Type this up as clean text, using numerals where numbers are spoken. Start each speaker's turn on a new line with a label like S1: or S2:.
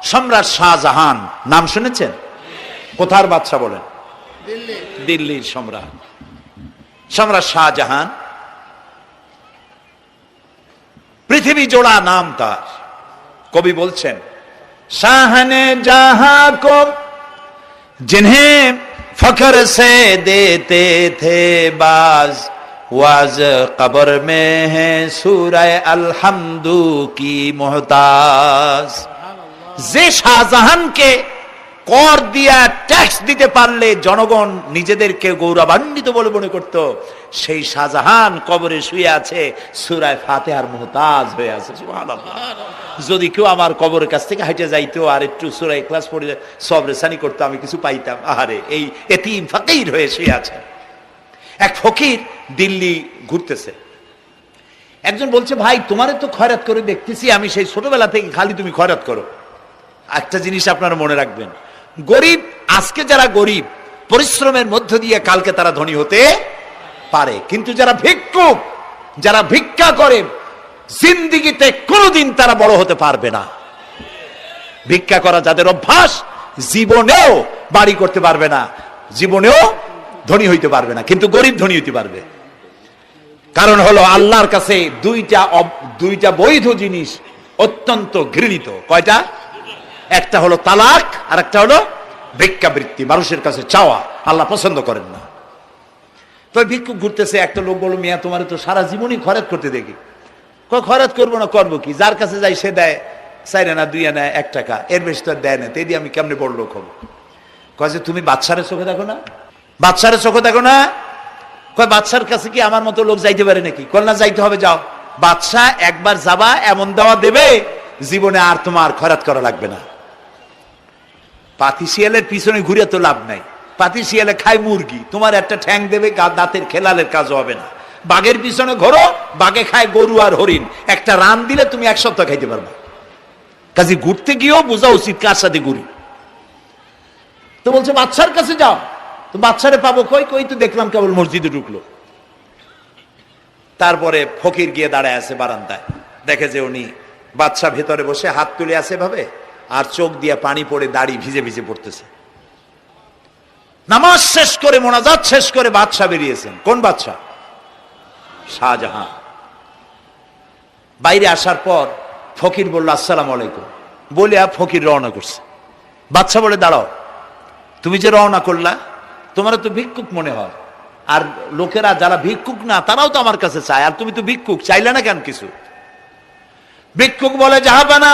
S1: সম্রাট শাহজাহান নাম শুনেছেন? কোথার বাদশা বলেন? দিল্লির সম্রাট। সম্রাট শাহজাহান পৃথিবী জোড়া নাম তার। কবি বলছেন, শাহনে জাহাं को जिन्हें फख्र से देते थे बाज वाज कब्र में है सूरह अलहम्दु की मोहताज। যে শাহজাহানকে কর দিয়া ট্যাক্স দিতে পারলে জনগণ নিজেদেরকে গৌরবান্বিত বলে মনে করত, সেই শাহজাহান কবরে শুয়ে আছে, সূরা ফাতিহার মুহতাজ হয়ে আছে। সুবহানাল্লাহ। যদি কেউ আমার কবরের কাছ থেকে হেঁটে যাইতো আর একটু সূরা ইখলাস পড়ে সব রেসানি করতো, আমি কিছু পাইতাম। আহারে, এই এতিম ফকির হয়ে শুয়ে আছে। এক ফকির দিল্লি ঘুরতেছে। একজন বলছে, ভাই তোমারে তো খয়রাত করে দেখতেছি আমি সেই ছোটবেলা থেকে, খালি তুমি খয়রাত করো। একটা জিনিস আপনারা মনে রাখবেন, গরিব, আজকে যারা গরিব পরিশ্রমের মধ্য দিয়ে কালকে তারা ধনী হতে পারে, কিন্তু যারা ভিক্ষুক, যারা ভিক্ষা করে, জিন্দেগিতে কোনোদিন তারা বড় হতে পারবে না। ভিক্ষা করা যাদের অভ্যাস, জীবনেও বাড়ি করতে পারবে না, জীবনেও ধনী হইতে পারবে না, কিন্তু গরিব ধনী হইতে পারবে। কারণ হলো আল্লাহর কাছে দুইটা বৈধ জিনিস অত্যন্ত ঘৃণিত। কয়টা? একটা হলো তালাক, আর একটা হলো ভিক্ষাবৃত্তি, মানুষের কাছে চাওয়া। আল্লাহ পছন্দ করেন না। তো ভিক্ষুক ঘুরতেছে, একটা লোক বলল, মিয়া তোমার তো সারা জীবনই খরচ করতে দেখি। খরচ করবো না, করবো কি? যার কাছে যাই সে দেয় 4 আনা 2 আনা 1 টাকা, এর বেশি তো দেয় না। এই দিয়ে আমি কেমনে বড় লোক হবো? কয় যে তুমি বাদশারে চোখে দেখো না, বাদশারে চোখে দেখো না। কয় বাদশার কাছে কি আমার মতো লোক যাইতে পারে নাকি? কল না, যাইতে হবে, যাও। বাদশা একবার যাবা, এমন দাওয়া দেবে জীবনে আর তোমার খয়রাত করা লাগবে না। পাতি শিয়ালের পিছনে ঘুরে তো লাভ নাই। পাতি শিয়ালে খায় মুরগি, তোমার একটা ঠ্যাং দেবে, দাঁতের খেলালের কাজ হবে না। বাঘের পিছনে ঘোরো, বাঘে খায় গরু আর হরিণ, একটা রান দিলে তুমি 1 সপ্তাহ খাইতে পারবে। কাজে ঘুরতে গিয়েও বোঝা উচিত কার সাথে ঘুরি। তো বলছে বাদশার কাছে যাও। তো বাদশারে পাবো কই? কই তো দেখলাম কেবল মসজিদে ঢুকলো। তারপরে ফকির গিয়ে দাঁড়ায় আছে বারান্দায়, দেখে যে উনি বাদশা ভেতরে বসে হাত তুলে আছে ভাবে, আর চোখ দিয়ে পানি পড়ে দাড়ি ভিজে ভিজে পড়তেছে। নামাজ শেষ করে, মোনাজাত শেষ করে বাদশা বেরিয়েছেন। কোন বাদশা? শাহজাহান। বাইরে আসার পর ফকির বলল, আসসালামু আলাইকুম বলে ফকির রওনা করছে। বাদশা বলে, দাঁড়াও, তুমি যে রওনা করলা, তোমার তো ভিক্ষুক মনে হয়, আর লোকেরা যারা ভিক্ষুক না তারাও তো আমার কাছে চায়, আর তুমি তো ভিক্ষুক, চাইলে না কেন কিছু? ভিক্ষুক বলে, জাহাপানা